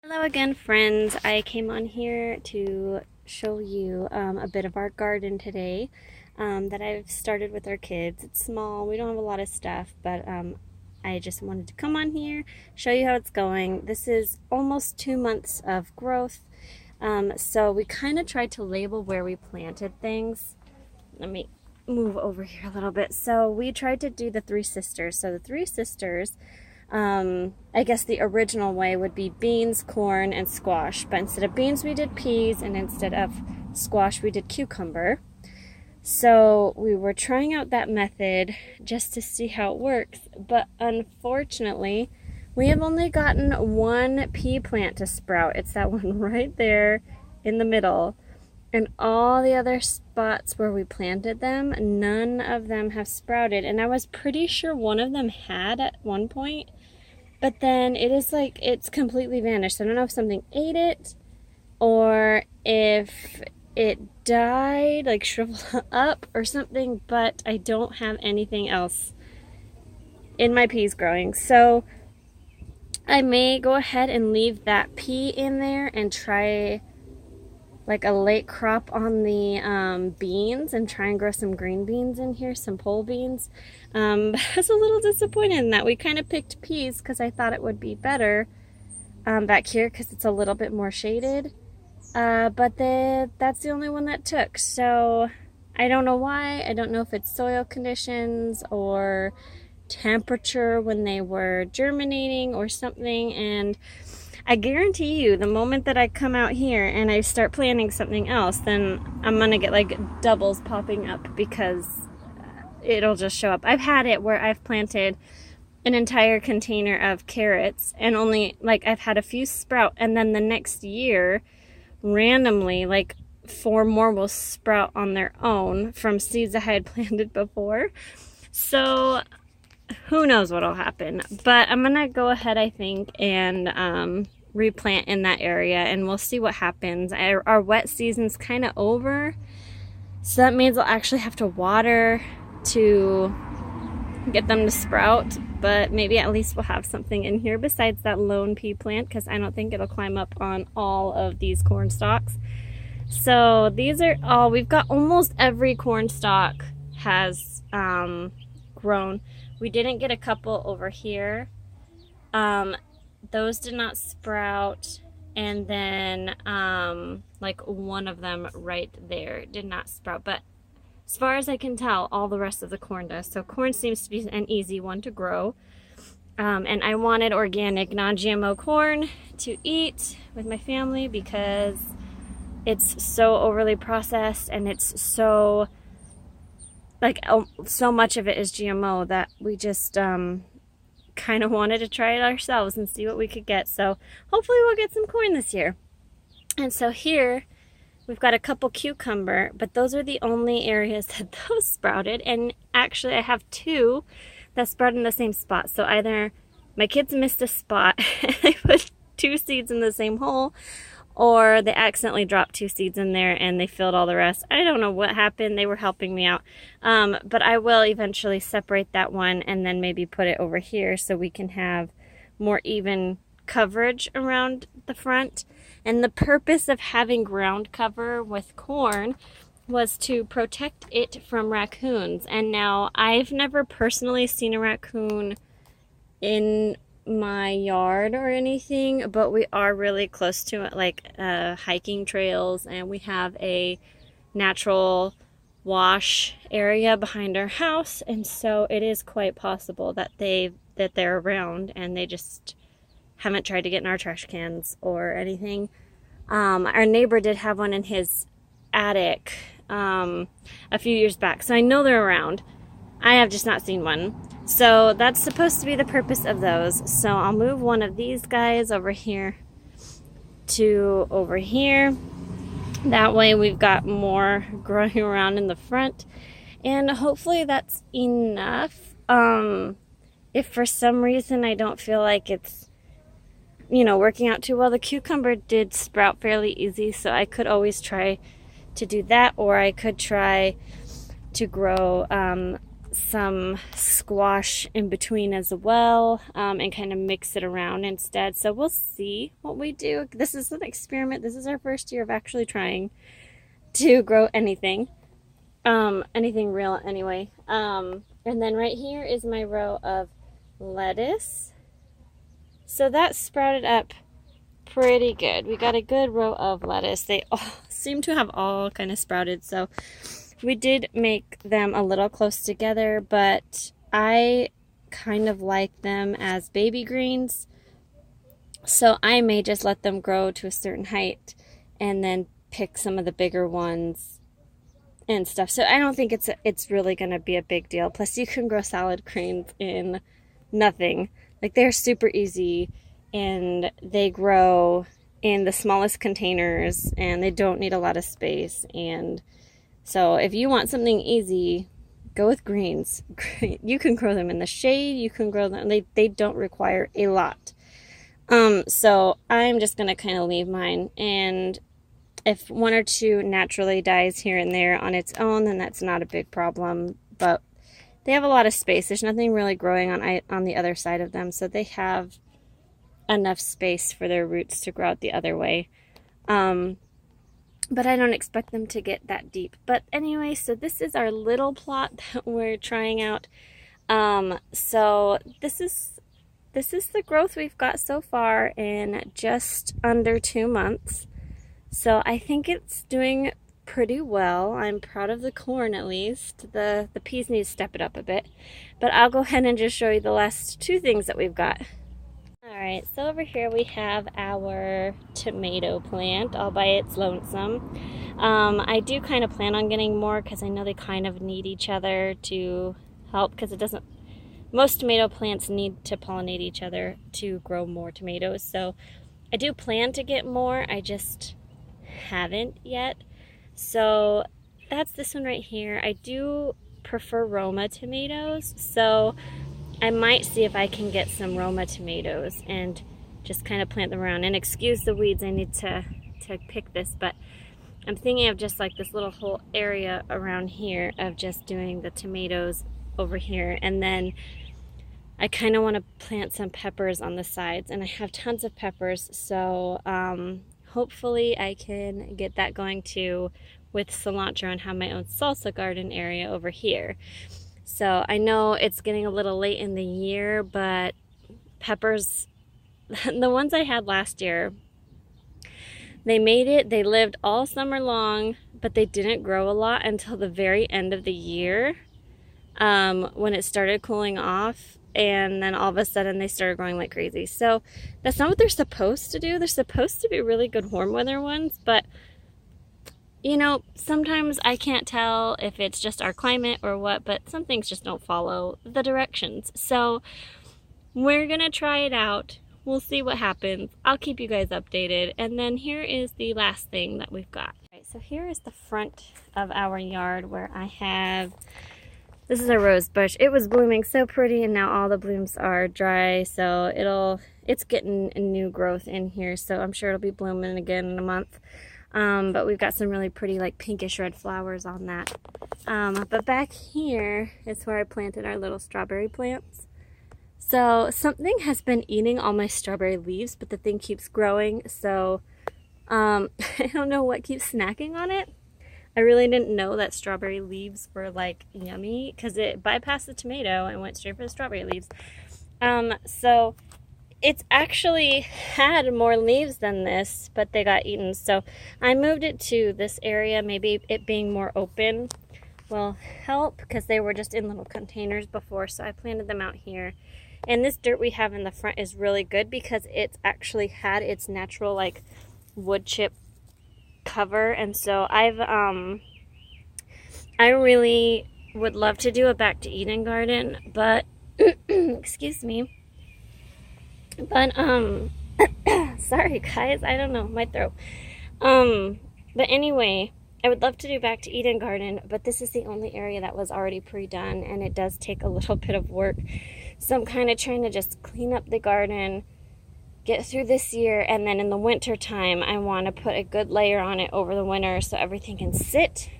Hello again, friends. I came on here to show you a bit of our garden today that I've started with our kids. It's small, we don't have a lot of stuff, but I just wanted to come on here, show you how it's going. This is almost 2 months of growth, so we kind of tried to label where we planted things. Let me move over here a little bit. So we tried to do the Three Sisters. So the Three Sisters, I guess the original way would be beans, corn, and squash. But instead of beans, we did peas, and instead of squash, we did cucumber. So we were trying out that method just to see how it works. But unfortunately, we have only gotten one pea plant to sprout. It's that one right there in the middle. And all the other spots where we planted them, none of them have sprouted. And I was pretty sure one of them had at one point. But then it is like it's completely vanished. I don't know if something ate it or if it died, like shriveled up or something, but I don't have anything else in my peas growing. So I may go ahead and leave that pea in there and try like a late crop on the beans and try and grow some green beans in here, some pole beans. I was a little disappointed in that. We kind of picked peas because I thought it would be better back here because it's a little bit more shaded. But that's the only one that took. So I don't know why. I don't know if it's soil conditions or temperature when they were germinating or something. And I guarantee you, the moment that I come out here and I start planting something else, then I'm gonna get like doubles popping up because it'll just show up. I've had it where I've planted an entire container of carrots and only like I've had a few sprout, and then the next year randomly like 4 more will sprout on their own from seeds that I had planted before. So who knows what'll happen, but I'm gonna go ahead, I think, and replant in that area, and we'll see what happens. Our wet season's kind of over, so that means I'll actually have to water to get them to sprout, but maybe at least we'll have something in here besides that lone pea plant, because I don't think it'll climb up on all of these corn stalks. So these are all, we've got almost every corn stalk has grown. We didn't get a couple over here. Those did not sprout. And then like one of them right there did not sprout. But as far as I can tell, all the rest of the corn does. So corn seems to be an easy one to grow. And I wanted organic, non-GMO corn to eat with my family because it's so overly processed and it's so like so much of it is GMO that we just kind of wanted to try it ourselves and see what we could get. So hopefully we'll get some corn this year. And so here we've got a couple cucumber, but those are the only areas that those sprouted. And actually I have 2 that sprouted in the same spot. So either my kids missed a spot and they put 2 seeds in the same hole, or they accidentally dropped 2 seeds in there and they filled all the rest. I don't know what happened. They were helping me out. But I will eventually separate that one and then maybe put it over here so we can have more even coverage around the front. And the purpose of having ground cover with corn was to protect it from raccoons. And now I've never personally seen a raccoon in my yard or anything, but we are really close to it, like hiking trails, and we have a natural wash area behind our house, and so it is quite possible that they're around and they just haven't tried to get in our trash cans or anything. Our neighbor did have one in his attic a few years back, so I know they're around. I have just not seen one. So that's supposed to be the purpose of those. So I'll move one of these guys over here to over here. That way we've got more growing around in the front. And hopefully that's enough. If for some reason I don't feel like it's, working out too well, the cucumber did sprout fairly easy. So I could always try to do that, or I could try to grow some squash in between as well, and kind of mix it around instead. So we'll see what we do. This is an experiment. This is our first year of actually trying to grow anything. Anything real anyway. And then right here is my row of lettuce. So that sprouted up pretty good. We got a good row of lettuce. They all seem to have all kind of sprouted. So we did make them a little close together, but I kind of like them as baby greens. So I may just let them grow to a certain height and then pick some of the bigger ones and stuff. So I don't think it's really going to be a big deal. Plus you can grow salad greens in nothing. Like, they're super easy and they grow in the smallest containers and they don't need a lot of space. And so if you want something easy, go with greens. You can grow them in the shade, you can grow them, they don't require a lot. So I'm just going to kind of leave mine, and if one or two naturally dies here and there on its own, then that's not a big problem. But they have a lot of space. There's nothing really growing on the other side of them, so they have enough space for their roots to grow out the other way. But I don't expect them to get that deep. But anyway, so this is our little plot that we're trying out. So this is the growth we've got so far in just under 2 months. So I think it's doing pretty well. I'm proud of the corn, at least. The peas need to step it up a bit. But I'll go ahead and just show you the last two things that we've got. Alright, so over here we have our tomato plant all by its lonesome. I do kind of plan on getting more because I know they kind of need each other to help, because most tomato plants need to pollinate each other to grow more tomatoes. So I do plan to get more, I just haven't yet. So that's this one right here. I do prefer Roma tomatoes, so I might see if I can get some Roma tomatoes and just kind of plant them around. And excuse the weeds, I need to pick this, but I'm thinking of just like this little whole area around here of just doing the tomatoes over here. And then I kind of want to plant some peppers on the sides, and I have tons of peppers, so hopefully I can get that going too with cilantro and have my own salsa garden area over here. So I know it's getting a little late in the year, but peppers, the ones I had last year, they made it. They lived all summer long, but they didn't grow a lot until the very end of the year, when it started cooling off. And then all of a sudden they started growing like crazy. So that's not what they're supposed to do. They're supposed to be really good warm weather ones, but you know, sometimes I can't tell if it's just our climate or what, but some things just don't follow the directions. So we're gonna try it out. We'll see what happens. I'll keep you guys updated. And then here is the last thing that we've got. Right, so here is the front of our yard where I have, this is a rose bush. It was blooming so pretty, and now all the blooms are dry, so it's getting a new growth in here, so I'm sure it'll be blooming again in a month. But we've got some really pretty like pinkish red flowers on that. But back here is where I planted our little strawberry plants. So something has been eating all my strawberry leaves, but the thing keeps growing, so I don't know what keeps snacking on it. I really didn't know that strawberry leaves were like yummy, because it bypassed the tomato and went straight for the strawberry leaves. So it's actually had more leaves than this, but they got eaten. So I moved it to this area. Maybe it being more open will help, because they were just in little containers before. So I planted them out here. And this dirt we have in the front is really good, because it's actually had its natural like wood chip cover. And so I really would love to do a Back to Eden garden, but excuse me. But sorry guys, I don't know, my throat. But anyway, I would love to do Back to Eden garden, but this is the only area that was already pre-done, and it does take a little bit of work. So I'm kind of trying to just clean up the garden, get through this year, and then in the winter time I want to put a good layer on it over the winter so everything can sit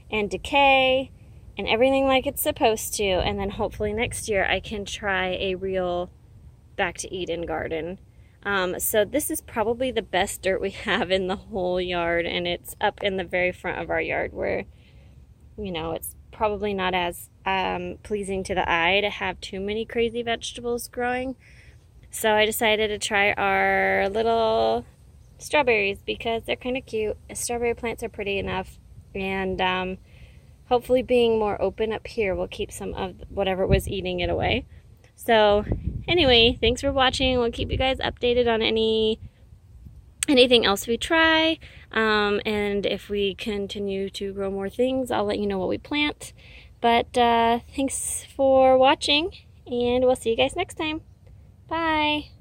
and decay and everything like it's supposed to, and then hopefully next year I can try a real Back to Eden garden. So this is probably the best dirt we have in the whole yard, and it's up in the very front of our yard where, you know, it's probably not as pleasing to the eye to have too many crazy vegetables growing. So I decided to try our little strawberries because they're kind of cute. Strawberry plants are pretty enough, and hopefully being more open up here will keep some of whatever was eating it away. So anyway, thanks for watching. We'll keep you guys updated on anything else we try, and if we continue to grow more things, I'll let you know what we plant. But thanks for watching, and we'll see you guys next time. Bye.